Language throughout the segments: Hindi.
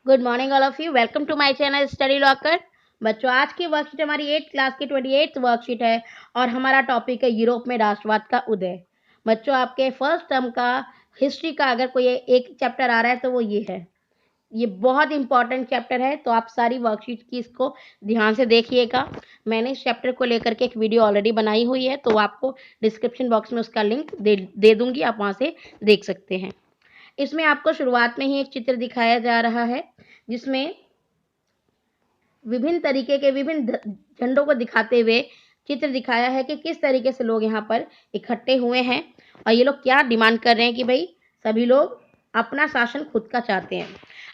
Good morning all of you. Welcome to my channel study locker. बच्चों, आज की वर्कशीट हमारी 8th क्लास की 28th वर्कशीट है और हमारा टॉपिक है यूरोप में राष्ट्रवाद का उदय। बच्चों, आपके फर्स्ट टर्म का हिस्ट्री का अगर कोई एक चैप्टर आ रहा है तो वो ये है। ये बहुत इंपॉर्टेंट चैप्टर है, तो आप सारी वर्कशीट की इसको ध्यान से देखिएगा। मैंने इस चैप्टर को लेकर के एक वीडियो ऑलरेडी बनाई हुई है, तो आपको डिस्क्रिप्शन बॉक्स में उसका लिंक दे दूंगी, आप वहाँ से देख सकते हैं। इसमें आपको शुरुआत में ही एक चित्र दिखाया जा रहा है जिसमें विभिन्न तरीके के विभिन्न झंडों को दिखाते हुए चित्र दिखाया है कि किस तरीके से लोग यहाँ पर इकट्ठे हुए हैं और ये लोग क्या डिमांड कर रहे हैं कि भाई सभी लोग अपना शासन खुद का चाहते हैं।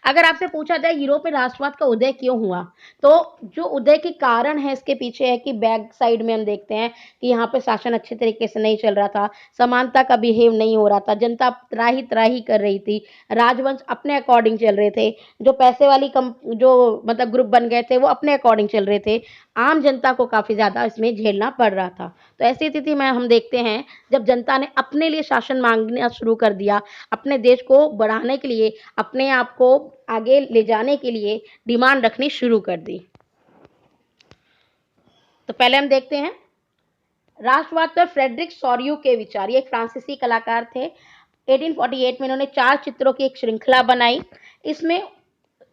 अगर आपसे पूछा जाए यूरोप में राष्ट्रवाद का उदय क्यों हुआ, तो जो उदय के कारण है इसके पीछे है कि बैक साइड में हम देखते हैं कि यहाँ पे शासन अच्छे तरीके से नहीं चल रहा था, समानता का बिहेव नहीं हो रहा था, जनता त्राही त्राही कर रही थी, राजवंश अपने अकॉर्डिंग चल रहे थे, जो पैसे वाली जो मतलब ग्रुप बन गए थे वो अपने अकॉर्डिंग चल रहे थे, आम जनता को काफ़ी ज़्यादा इसमें झेलना पड़ रहा था। तो ऐसी स्थिति में हम देखते हैं जब जनता ने अपने लिए शासन मांगना शुरू कर दिया, अपने देश को बढ़ाने के लिए, अपने आप को आगे ले जाने के लिए डिमांड रखनी शुरू कर दी। तो पहले हम देखते हैं राष्ट्रवाद पर फ्रेडरिक सॉरियू के विचार। ये एक फ्रांसीसी कलाकार थे। 1848 में इन्होंने 4 चित्रों की एक श्रृंखला बनाई।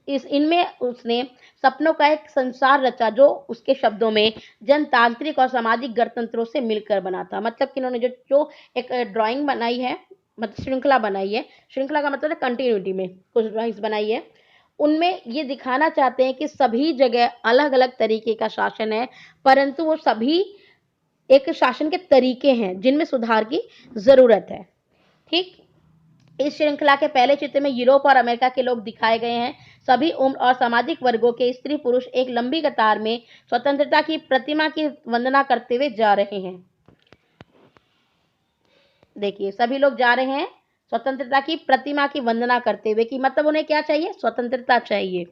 इनमें उसने सपनों का एक संसार रचा जो उसके शब्दों में जनतांत्रिक और सामाजिक गणतंत्रों से मिलकर बना था। मतलब कि इन्होंने जो एक ड्राइंग बनाई है, मतलब श्रृंखला बनाई है, श्रृंखला का मतलब है कंटिन्यूटी में कुछ ड्राइंग्स बनाई है, उनमें ये दिखाना चाहते हैं कि सभी जगह अलग अलग तरीके का शासन है, परंतु वो सभी एक शासन के तरीके हैं जिनमें सुधार की जरूरत है। ठीक, इस श्रृंखला के पहले चित्र में यूरोप और अमेरिका के लोग दिखाए गए हैं। सभी उम्र और सामाजिक वर्गों के स्त्री पुरुष एक लंबी कतार में स्वतंत्रता की प्रतिमा की वंदना करते हुए जा रहे हैं। देखिए, सभी लोग जा रहे हैं स्वतंत्रता की प्रतिमा की वंदना करते हुए, कि मतलब उन्हें क्या चाहिए? स्वतंत्रता चाहिए।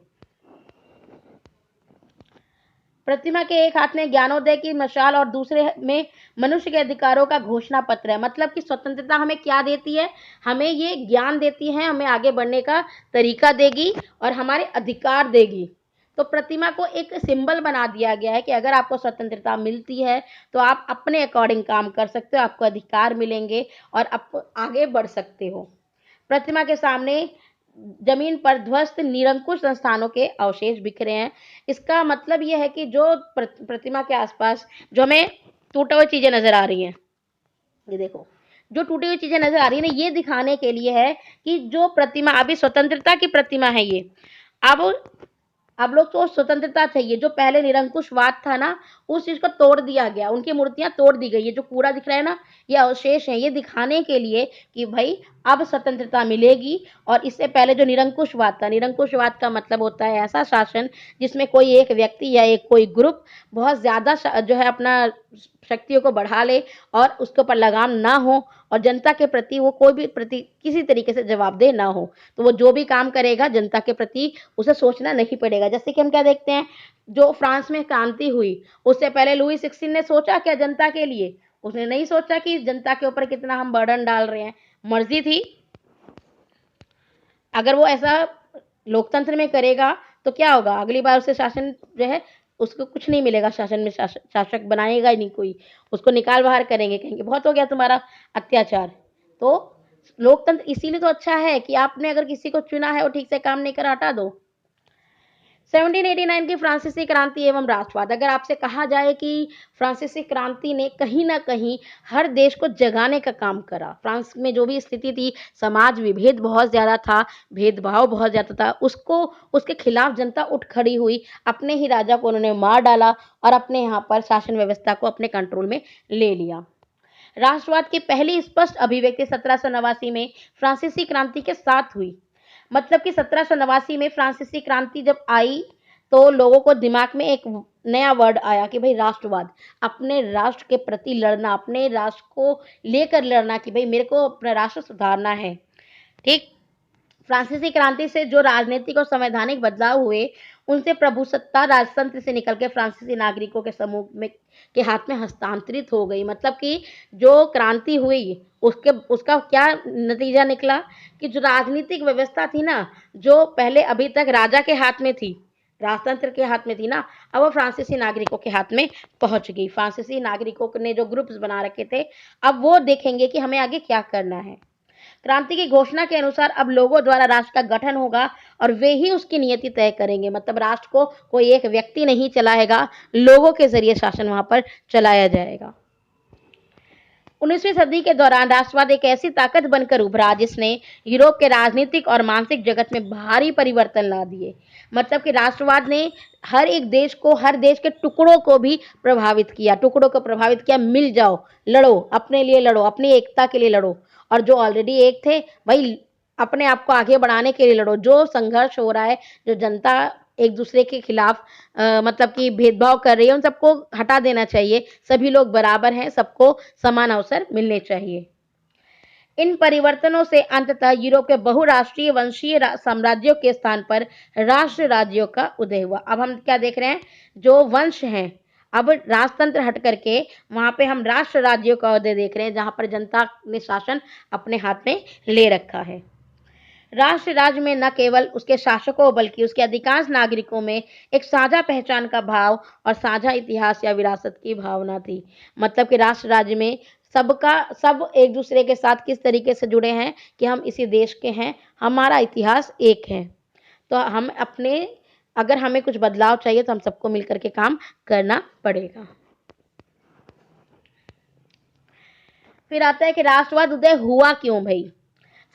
प्रतिमा के एक हाथ में ज्ञानोदय की मशाल और दूसरे में मनुष्य के अधिकारों का घोषणा पत्र है। मतलब कि स्वतंत्रता हमें क्या देती है? हमें ये ज्ञान देती है, हमें आगे बढ़ने का तरीका देगी और हमारे अधिकार देगी। तो प्रतिमा को एक सिंबल बना दिया गया है कि अगर आपको स्वतंत्रता मिलती है तो आप अपने अकॉर्डिंग काम कर सकते हो, आपको अधिकार मिलेंगे और आप आगे बढ़ सकते हो। प्रतिमा के सामने जमीन पर ध्वस्त निरंकुश संस्थानों के अवशेष बिखरे हैं। इसका मतलब यह है कि जो प्रतिमा के आसपास जो हमें टूटी हुई चीजें नजर आ रही हैं, ये देखो, जो टूटी हुई चीजें नजर आ रही है ना, ये दिखाने के लिए है कि जो प्रतिमा अभी स्वतंत्रता की प्रतिमा है, ये अब आप लोग को स्वतंत्रता चाहिए। जो पहले निरंकुशवाद था ना, उस चीज को तोड़ दिया गया, उनकी मूर्तियां तोड़ दी गई है। जो कूड़ा दिख रहा है ना, ये अवशेष है, ये दिखाने के लिए कि भाई अब स्वतंत्रता मिलेगी। और इससे पहले जो निरंकुशवाद था, निरंकुशवाद का मतलब होता है ऐसा शासन जिसमें कोई एक व्यक्ति या एक कोई ग्रुप बहुत ज्यादा जो है अपना शक्तियों को बढ़ा ले और उसके ऊपर लगाम ना हो और जनता के प्रति वो कोई भी प्रति किसी तरीके से जवाबदेह ना हो। तो वो जो भी काम करेगा जनता के प्रति उसे सोचना नहीं पड़ेगा। जैसे कि हम क्या देखते हैं, जो फ्रांस में क्रांति हुई उससे पहले लुई 16 ने सोचा क्या जनता के लिए? उसने नहीं सोचा कि जनता के ऊपर कितना हम बर्डन डाल रहे हैं। मर्जी थी। अगर वो ऐसा लोकतंत्र में करेगा तो क्या होगा? अगली बार उसे शासन जो है उसको कुछ नहीं मिलेगा, शासन में शासक बनाएगा ही नहीं कोई, उसको निकाल बाहर करेंगे, कहेंगे बहुत हो गया तुम्हारा अत्याचार। तो लोकतंत्र इसीलिए तो अच्छा है कि आपने अगर किसी को चुना है वो ठीक से काम नहीं करा, हटा दो। 1789 की फ्रांसीसी क्रांति एवं राष्ट्रवाद। अगर आपसे कहा जाए कि फ्रांसीसी क्रांति ने कहीं ना कहीं हर देश को जगाने का काम करा, फ्रांस में जो भी स्थिति थी, समाज विभेद बहुत ज्यादा था, भेदभाव बहुत ज्यादा था, उसको उसके खिलाफ जनता उठ खड़ी हुई, अपने ही राजा को उन्होंने मार डाला और अपने यहाँ पर शासन व्यवस्था को अपने कंट्रोल में ले लिया। राष्ट्रवाद की पहली स्पष्ट अभिव्यक्ति 1789 में फ्रांसीसी क्रांति के साथ हुई। मतलब कि 1789 में फ्रांसीसी क्रांति जब आई तो लोगों को दिमाग में एक नया वर्ड आया कि भाई राष्ट्रवाद, अपने राष्ट्र के प्रति लड़ना, अपने राष्ट्र को लेकर लड़ना कि भाई मेरे को अपना राष्ट्र सुधारना है। ठीक, फ्रांसीसी क्रांति से जो राजनीतिक और संवैधानिक बदलाव हुए, उनसे प्रभुसत्ता राजतंत्र से निकलकर फ्रांसीसी नागरिकों के समूह में के हाथ में हस्तांतरित हो गई। मतलब कि जो क्रांति हुई, उसका क्या नतीजा निकला कि जो राजनीतिक व्यवस्था थी ना, जो पहले अभी तक राजा के हाथ में थी, राजतंत्र के हाथ में थी ना, अब वो फ्रांसीसी नागरिकों के हाथ में पहुंच गई। फ्रांसीसी नागरिकों ने जो ग्रुप्स बना रखे थे, अब वो देखेंगे कि हमें आगे क्या करना है। क्रांति की घोषणा के अनुसार अब लोगों द्वारा राष्ट्र का गठन होगा और वे ही उसकी नियति तय करेंगे। मतलब राष्ट्र को कोई एक व्यक्ति नहीं चलाएगा, लोगों के जरिए शासन वहां पर चलाया जाएगा। 19वीं सदी के दौरान राष्ट्रवाद एक ऐसी ताकत बनकर उभरा जिसने यूरोप के राजनीतिक और मानसिक जगत में भारी परिवर्तन ला दिए। मतलब कि राष्ट्रवाद ने हर एक देश को, हर देश के टुकड़ों को भी प्रभावित किया, टुकड़ों को प्रभावित किया। मिल जाओ, लड़ो, अपने लिए लड़ो, अपनी एकता के लिए लड़ो, और जो ऑलरेडी एक थे भाई, अपने आप को आगे बढ़ाने के लिए लड़ो। जो संघर्ष हो रहा है, जो जनता एक दूसरे के खिलाफ मतलब कि भेदभाव कर रही है, उन सबको हटा देना चाहिए। सभी लोग बराबर हैं, सबको समान अवसर मिलने चाहिए। इन परिवर्तनों से अंततः यूरोप के बहुराष्ट्रीय वंशीय साम्राज्यों के स्थान पर राष्ट्र राज्यों का उदय हुआ। अब हम क्या देख रहे हैं, जो वंश हैं, अब राजतंत्र हट करके वहां पे हम राष्ट्र राज्यों का उदय देख रहे हैं, जहां पर जनता ने शासन अपने हाथ में ले रखा है। राष्ट्र राज्य में न केवल उसके शासकों बल्कि उसके अधिकांश नागरिकों में एक साझा पहचान का भाव और साझा इतिहास या विरासत की भावना थी। मतलब कि राष्ट्र राज्य में सब एक दूसरे के साथ किस तरीके से जुड़े हैं कि हम इसी देश के हैं, हमारा इतिहास एक है। तो हम अपने, अगर हमें कुछ बदलाव चाहिए तो हम सबको मिलकर के काम करना पड़ेगा। फिर आता है कि राष्ट्रवाद उदय हुआ क्यों भाई।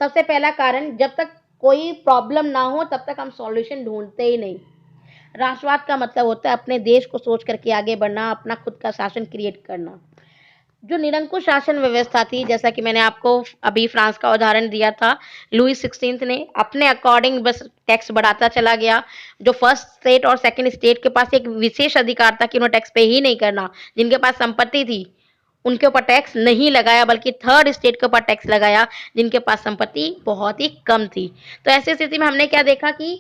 सबसे पहला कारण, जब तक कोई प्रॉब्लम ना हो तब तक हम सॉल्यूशन ढूंढते ही नहीं। राष्ट्रवाद का मतलब होता है अपने देश को सोच करके आगे बढ़ना, अपना खुद का शासन क्रिएट करना। जो निरंकुश शासन व्यवस्था थी, जैसा कि मैंने आपको अभी फ्रांस का उदाहरण दिया था, लुई 16 ने अपने अकॉर्डिंग बस टैक्स बढ़ाता चला गया। जो फर्स्ट स्टेट और सेकंड स्टेट के पास एक विशेष अधिकार था कि उन्हें टैक्स पे ही नहीं करना, जिनके पास संपत्ति थी उनके ऊपर टैक्स नहीं लगाया, बल्कि थर्ड स्टेट के ऊपर टैक्स लगाया जिनके पास संपत्ति बहुत ही कम थी। तो ऐसी स्थिति में हमने क्या देखा कि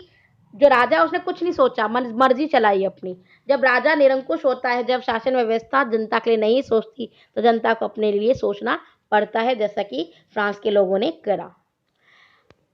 जो राजा, उसने कुछ नहीं सोचा, मर्जी चलाई अपनी। जब राजा निरंकुश होता है, जब शासन व्यवस्था जनता के लिए नहीं सोचती, तो जनता को अपने लिए सोचना पड़ता है, जैसा कि फ्रांस के लोगों ने करा।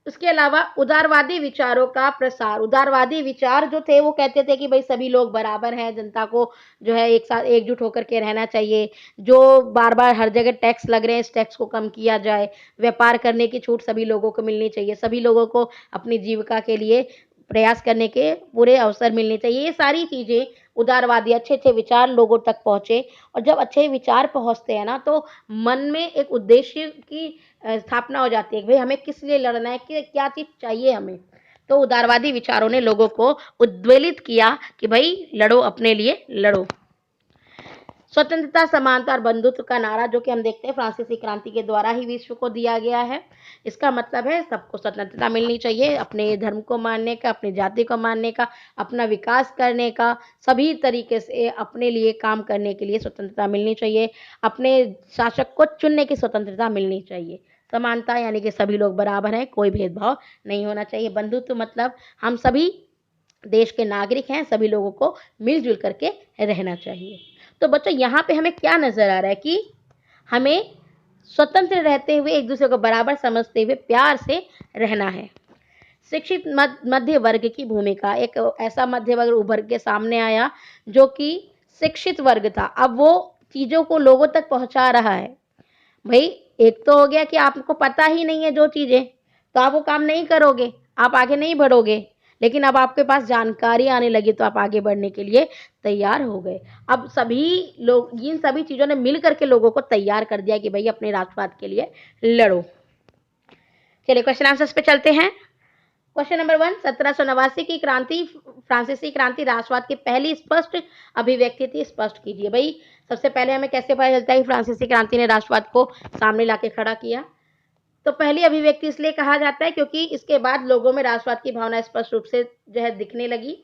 उसके अलावा उदारवादी विचारों का प्रसार। उदारवादी विचार जो थे वो कहते थे कि भाई सभी लोग बराबर हैं, जनता को जो है एक साथ एकजुट होकर के रहना चाहिए। जो बार बार हर जगह टैक्स लग रहे हैं, इस टैक्स को कम किया जाए। व्यापार करने की छूट सभी लोगों को मिलनी चाहिए, सभी लोगों को अपनी जीविका के लिए प्रयास करने के पूरे अवसर मिलने चाहिए। ये सारी चीज़ें उदारवादी अच्छे अच्छे विचार लोगों तक पहुँचे। और जब अच्छे विचार पहुँचते हैं ना, तो मन में एक उद्देश्य की स्थापना हो जाती है कि भाई हमें किस लिए लड़ना है, कि क्या चीज़ चाहिए हमें। तो उदारवादी विचारों ने लोगों को उद्वेलित किया कि भाई लड़ो, अपने लिए लड़ो। स्वतंत्रता, समानता और बंधुत्व का नारा, जो कि हम देखते हैं फ्रांसीसी क्रांति के द्वारा ही विश्व को दिया गया है। इसका मतलब है सबको स्वतंत्रता मिलनी चाहिए, अपने धर्म को मानने का, अपनी जाति को मानने का, अपना विकास करने का, सभी तरीके से अपने लिए काम करने के लिए स्वतंत्रता मिलनी चाहिए। अपने शासक को चुनने की स्वतंत्रता मिलनी चाहिए। समानता यानी कि सभी लोग बराबर हैं, कोई भेदभाव नहीं होना चाहिए। बंधुत्व मतलब हम सभी देश के नागरिक हैं, सभी लोगों को मिलजुल करके रहना चाहिए। तो बच्चों, यहाँ पे हमें क्या नजर आ रहा है कि हमें स्वतंत्र रहते हुए एक दूसरे को बराबर समझते हुए प्यार से रहना है। शिक्षित मध्य वर्ग की भूमिका। एक ऐसा मध्य वर्ग उभर के सामने आया जो कि शिक्षित वर्ग था। अब वो चीजों को लोगों तक पहुंचा रहा है। भाई एक तो हो गया कि आपको पता ही नहीं है जो चीजें, तो आप वो काम नहीं करोगे, आप आगे नहीं बढ़ोगे। लेकिन अब आपके पास जानकारी आने लगी तो आप आगे बढ़ने के लिए तैयार हो गए। अब सभी लोग, इन सभी चीजों ने मिल करके लोगों को तैयार कर दिया कि भाई अपने राष्ट्रवाद के लिए लड़ो। चलिए क्वेश्चन आंसर्स पे चलते हैं। क्वेश्चन नंबर 1, 1789 की क्रांति, फ्रांसीसी क्रांति राष्ट्रवाद की पहली स्पष्ट अभिव्यक्ति थी। स्पष्ट कीजिए भाई। सबसे पहले हमें कैसे पता चलता है कि फ्रांसीसी क्रांति ने राष्ट्रवाद को सामने लाके खड़ा किया। तो पहली अभिव्यक्ति इसलिए कहा जाता है क्योंकि इसके बाद लोगों में राष्ट्रवाद की भावना स्पष्ट रूप से जो है दिखने लगी।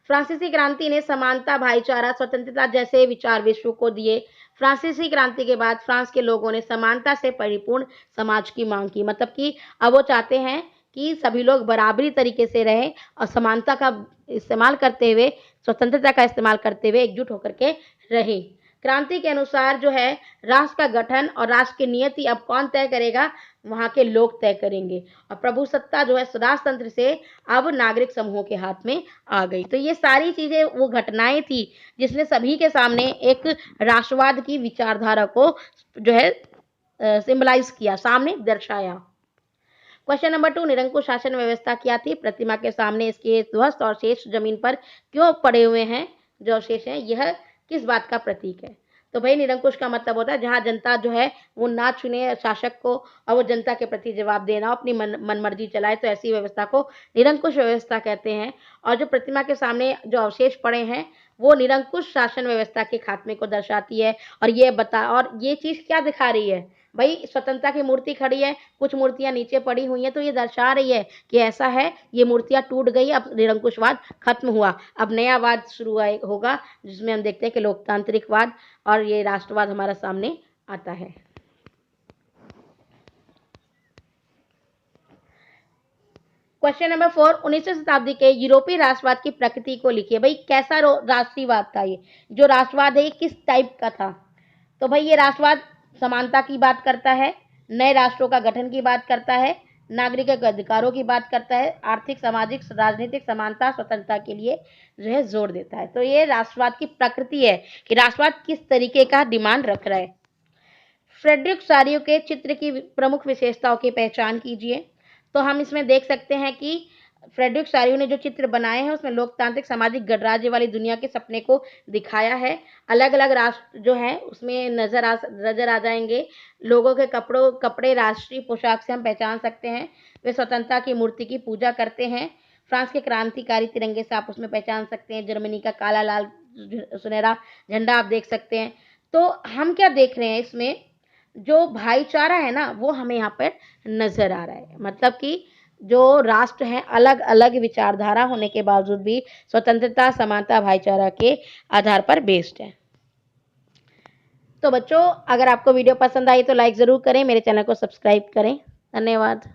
फ्रांसीसी क्रांति ने समानता, भाईचारा, स्वतंत्रता जैसे विचार विश्व को दिए। फ्रांसीसी क्रांति के बाद फ्रांस के लोगों ने समानता से परिपूर्ण समाज की मांग की। मतलब कि अब वो चाहते हैं कि सभी लोग बराबरी तरीके से रहें और समानता का इस्तेमाल करते हुए, स्वतंत्रता का इस्तेमाल करते हुए एकजुट होकर के रहें। क्रांति के अनुसार जो है राष्ट्र का गठन और राष्ट्र की नियति अब कौन तय करेगा? वहाँ के लोग तय करेंगे और प्रभुसत्ता जो है राजतंत्र से अब नागरिक समूहों के हाथ में आ गई। तो ये सारी चीजें वो घटनाएं थी जिसने सभी के सामने एक राष्ट्रवाद की विचारधारा को जो है सिंबलाइज किया, सामने दर्शाया। क्वेश्चन नंबर 2, निरंकुश शासन व्यवस्था क्या थी? प्रतिमा के सामने इसके ध्वस्त और शेष जमीन पर क्यों पड़े हुए हैं? जो अवशेष हैं यह किस बात का प्रतीक है? तो भाई निरंकुश का मतलब होता है जहां जनता जो है वो ना चुने शासक को और वो जनता के प्रति जवाब देना, अपनी मनमर्जी चलाए, तो ऐसी व्यवस्था को निरंकुश व्यवस्था कहते हैं। और जो प्रतिमा के सामने जो अवशेष पड़े हैं वो निरंकुश शासन व्यवस्था के खात्मे को दर्शाती है। और ये चीज क्या दिखा रही है भाई? स्वतंत्रता की मूर्ति खड़ी है, कुछ मूर्तियां नीचे पड़ी हुई हैं, तो ये दर्शा रही है कि ऐसा है, ये मूर्तियां टूट गई, अब निरंकुशवाद खत्म हुआ, अब नया वाद शुरू होगा जिसमें हम देखते हैं कि लोकतांत्रिकवाद और ये राष्ट्रवाद हमारा सामने आता है। क्वेश्चन नंबर 4, 19वीं शताब्दी के यूरोपीय राष्ट्रवाद की प्रकृति को लिखिए। भाई कैसा राष्ट्रीयवाद था? ये जो राष्ट्रवाद है ये किस टाइप का था? तो भाई ये राष्ट्रवाद समानता की बात करता है, नए राष्ट्रों का गठन की बात करता है, नागरिक अधिकारों की बात करता है, आर्थिक, सामाजिक, राजनीतिक समानता, स्वतंत्रता के लिए जो है जोर देता है। तो ये राष्ट्रवाद की प्रकृति है कि राष्ट्रवाद किस तरीके का डिमांड रख रहा है। फ्रेडरिक सारियो के चित्र की प्रमुख विशेषताओं की पहचान कीजिए। तो हम इसमें देख सकते हैं कि फ्रेडरिक सारियो ने जो चित्र बनाए हैं उसमें लोकतांत्रिक सामाजिक गणराज्य वाली दुनिया के सपने को दिखाया है। अलग अलग राष्ट्र जो है उसमें नजर आ जाएंगे। लोगों के कपड़े राष्ट्रीय पोशाक से हम पहचान सकते हैं। वे स्वतंत्रता की मूर्ति की पूजा करते हैं। फ्रांस के क्रांतिकारी तिरंगे से आप उसमें पहचान सकते हैं। जर्मनी का काला लाल सुनहरा झंडा आप देख सकते हैं। तो हम क्या देख रहे हैं इसमें? जो भाईचारा है ना वो हमें यहाँ पर नजर आ रहा है। मतलब कि जो राष्ट्र हैं अलग अलग विचारधारा होने के बावजूद भी स्वतंत्रता, समानता, भाईचारा के आधार पर बेस्ड है। तो बच्चों अगर आपको वीडियो पसंद आई तो लाइक जरूर करें, मेरे चैनल को सब्सक्राइब करें। धन्यवाद।